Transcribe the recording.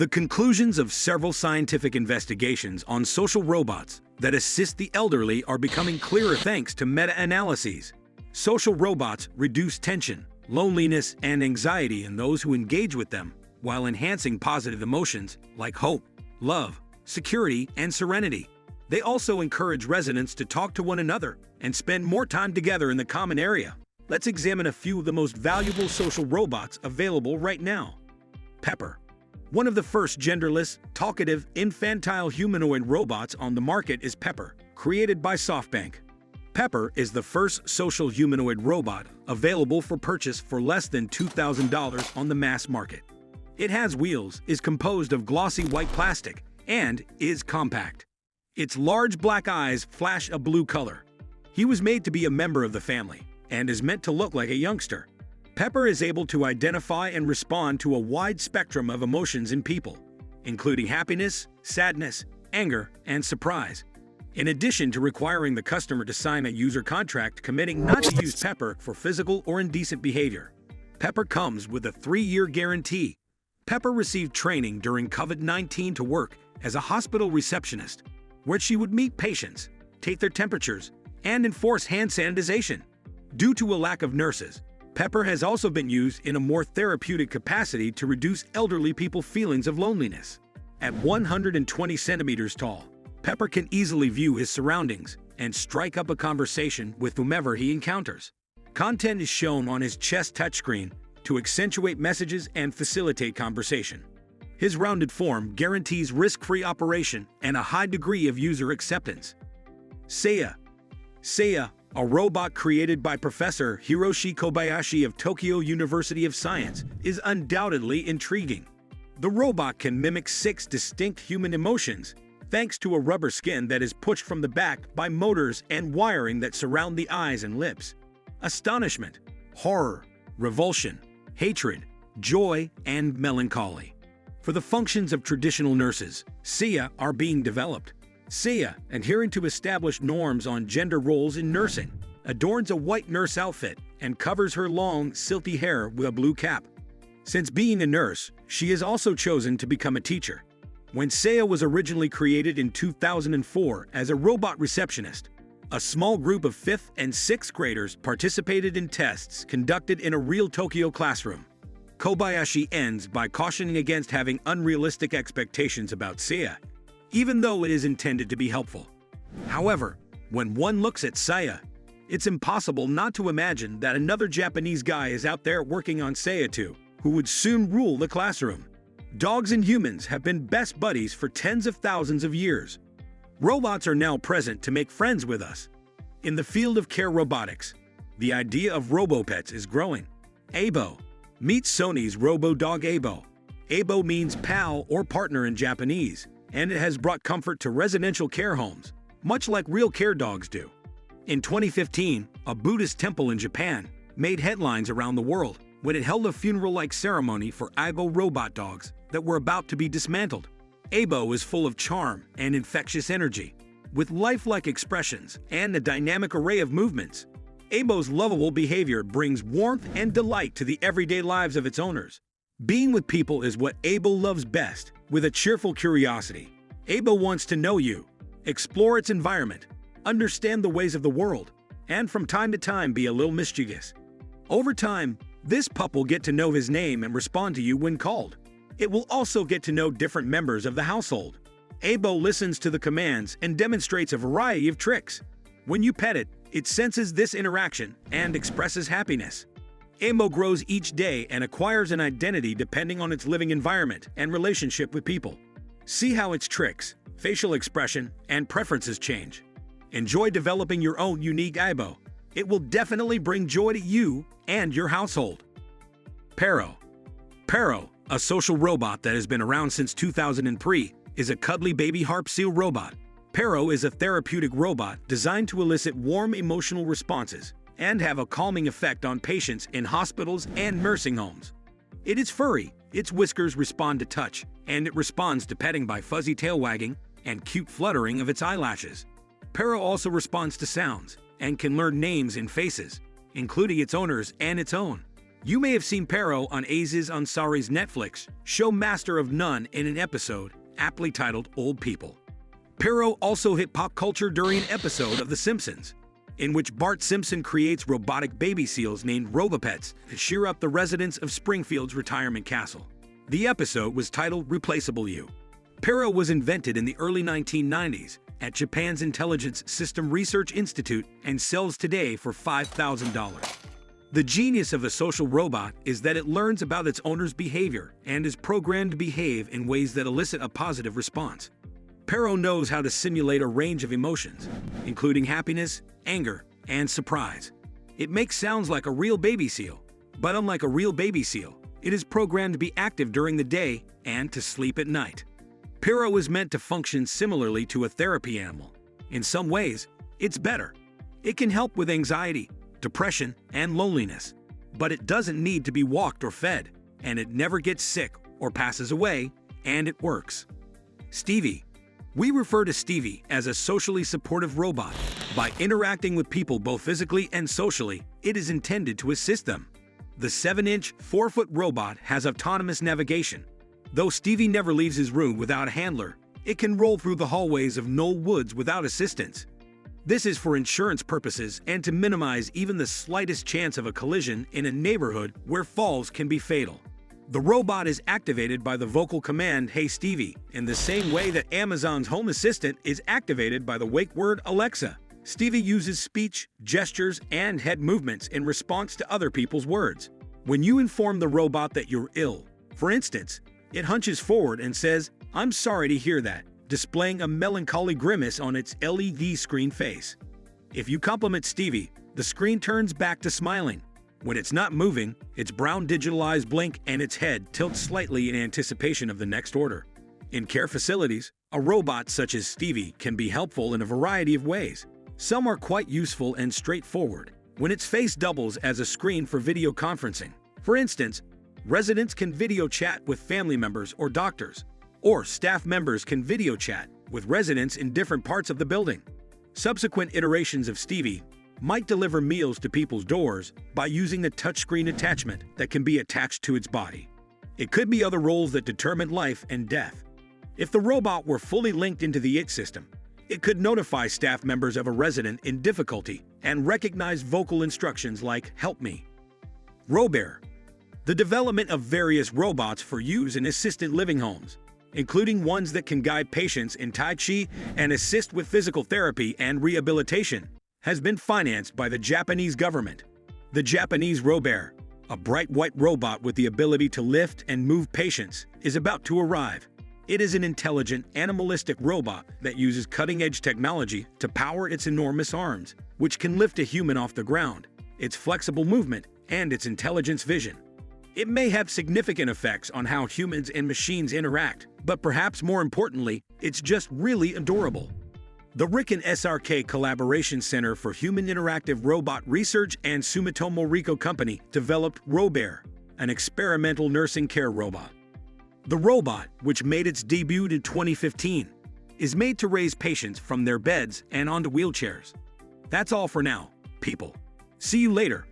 The conclusions of several scientific investigations on social robots that assist the elderly are becoming clearer thanks to meta-analyses. Social robots reduce tension, loneliness, and anxiety in those who engage with them, while enhancing positive emotions like hope, love, security, and serenity. They also encourage residents to talk to one another and spend more time together in the common area. Let's examine a few of the most valuable social robots available right now. PERRO. One of the first genderless, talkative, infantile humanoid robots on the market is PERRO, created by SoftBank. PERRO is the first social humanoid robot available for purchase for less than $2,000 on the mass market. It has wheels, is composed of glossy white plastic, and is compact. Its large black eyes flash a blue color. He was made to be a member of the family and is meant to look like a youngster. PERRO is able to identify and respond to a wide spectrum of emotions in people, including happiness, sadness, anger, and surprise. In addition to requiring the customer to sign a user contract committing not to use PERRO for physical or indecent behavior. PERRO comes with a 3-year guarantee. PERRO received training during COVID-19 to work as a hospital receptionist, where she would meet patients, take their temperatures, and enforce hand sanitization. Due to a lack of nurses, PERRO has also been used in a more therapeutic capacity to reduce elderly people's feelings of loneliness. At 120 centimeters tall, PERRO can easily view his surroundings and strike up a conversation with whomever he encounters. Content is shown on his chest touchscreen to accentuate messages and facilitate conversation. His rounded form guarantees risk-free operation and a high degree of user acceptance. SEIA, a robot created by Professor Hiroshi Kobayashi of Tokyo University of Science, is undoubtedly intriguing. The robot can mimic 6 distinct human emotions, thanks to a rubber skin that is pushed from the back by motors and wiring that surround the eyes and lips. Astonishment, horror, revulsion, hatred, joy, and melancholy. For the functions of traditional nurses, SEIA are being developed. SEIA, adhering to established norms on gender roles in nursing, adorns a white nurse outfit and covers her long, silky hair with a blue cap. Since being a nurse, she has also chosen to become a teacher. When SEIA was originally created in 2004 as a robot receptionist, a small group of 5th and 6th graders participated in tests conducted in a real Tokyo classroom. Kobayashi ends by cautioning against having unrealistic expectations about SEIA, even though it is intended to be helpful. However, when one looks at SEIA, it's impossible not to imagine that another Japanese guy is out there working on SEIA too, who would soon rule the classroom. Dogs and humans have been best buddies for tens of thousands of years. Robots are now present to make friends with us. In the field of care robotics, the idea of robopets is growing. Abo. Meet Sony's robo-dog Abo. Abo means pal or partner in Japanese, and it has brought comfort to residential care homes, much like real care dogs do. In 2015, a Buddhist temple in Japan made headlines around the world when it held a funeral-like ceremony for Abo robot dogs that were about to be dismantled. Abo is full of charm and infectious energy, with lifelike expressions and a dynamic array of movements. Abo's lovable behavior brings warmth and delight to the everyday lives of its owners. Being with people is what Abo loves best, with a cheerful curiosity. Abo wants to know you, explore its environment, understand the ways of the world, and from time to time be a little mischievous. Over time, this pup will get to know his name and respond to you when called. It will also get to know different members of the household. Abo listens to the commands and demonstrates a variety of tricks. When you pet it, it senses this interaction and expresses happiness. Abo grows each day and acquires an identity depending on its living environment and relationship with people. See how its tricks, facial expression, and preferences change. Enjoy developing your own unique Abo. It will definitely bring joy to you and your household. PERRO. PERRO, a social robot that has been around since 2003, is a cuddly baby harp seal robot. PERRO is a therapeutic robot designed to elicit warm emotional responses and have a calming effect on patients in hospitals and nursing homes. It is furry, its whiskers respond to touch, and it responds to petting by fuzzy tail wagging and cute fluttering of its eyelashes. PERRO also responds to sounds and can learn names and faces, including its owners and its own. You may have seen PERRO on Aziz Ansari's Netflix show Master of None in an episode aptly titled Old People. PERRO also hit pop culture during an episode of The Simpsons, in which Bart Simpson creates robotic baby seals named Robopets to cheer up the residents of Springfield's retirement castle. The episode was titled Replaceable You. PERRO was invented in the early 1990s at Japan's Intelligence System Research Institute and sells today for $5,000. The genius of a social robot is that it learns about its owner's behavior and is programmed to behave in ways that elicit a positive response. PERRO knows how to simulate a range of emotions, including happiness, anger, and surprise. It makes sounds like a real baby seal, but unlike a real baby seal, it is programmed to be active during the day and to sleep at night. PERRO is meant to function similarly to a therapy animal. In some ways, it's better. It can help with anxiety, depression, and loneliness, but it doesn't need to be walked or fed, and it never gets sick or passes away, and it works. Stevie. We refer to Stevie as a socially supportive robot. By interacting with people both physically and socially, it is intended to assist them. The 7-inch, 4-foot robot has autonomous navigation. Though Stevie never leaves his room without a handler, it can roll through the hallways of Knoll Woods without assistance. This is for insurance purposes and to minimize even the slightest chance of a collision in a neighborhood where falls can be fatal. The robot is activated by the vocal command, "Hey Stevie," in the same way that Amazon's Home Assistant is activated by the wake word, "Alexa." Stevie uses speech, gestures, and head movements in response to other people's words. When you inform the robot that you're ill, for instance, it hunches forward and says, "I'm sorry to hear that," displaying a melancholy grimace on its LED screen face. If you compliment Stevie, the screen turns back to smiling. When it's not moving, its brown digital eyes blink and its head tilts slightly in anticipation of the next order. In care facilities, a robot such as Stevie can be helpful in a variety of ways. Some are quite useful and straightforward, when its face doubles as a screen for video conferencing. For instance, residents can video chat with family members or doctors, or staff members can video chat with residents in different parts of the building. Subsequent iterations of Stevie might deliver meals to people's doors by using the touchscreen attachment that can be attached to its body. It could be other roles that determine life and death. If the robot were fully linked into the IT system, it could notify staff members of a resident in difficulty and recognize vocal instructions like, "Help me." Robar. The development of various robots for use in assisted living homes, including ones that can guide patients in Tai Chi and assist with physical therapy and rehabilitation, has been financed by the Japanese government. The Japanese Robar, a bright white robot with the ability to lift and move patients, is about to arrive. It is an intelligent, animalistic robot that uses cutting-edge technology to power its enormous arms, which can lift a human off the ground, its flexible movement, and its intelligence vision. It may have significant effects on how humans and machines interact, but perhaps more importantly, it's just really adorable. The Riken SRK Collaboration Center for Human Interactive Robot Research and Sumitomo Riko Company developed Robar, an experimental nursing care robot. The robot, which made its debut in 2015, is made to raise patients from their beds and onto wheelchairs. That's all for now, people. See you later.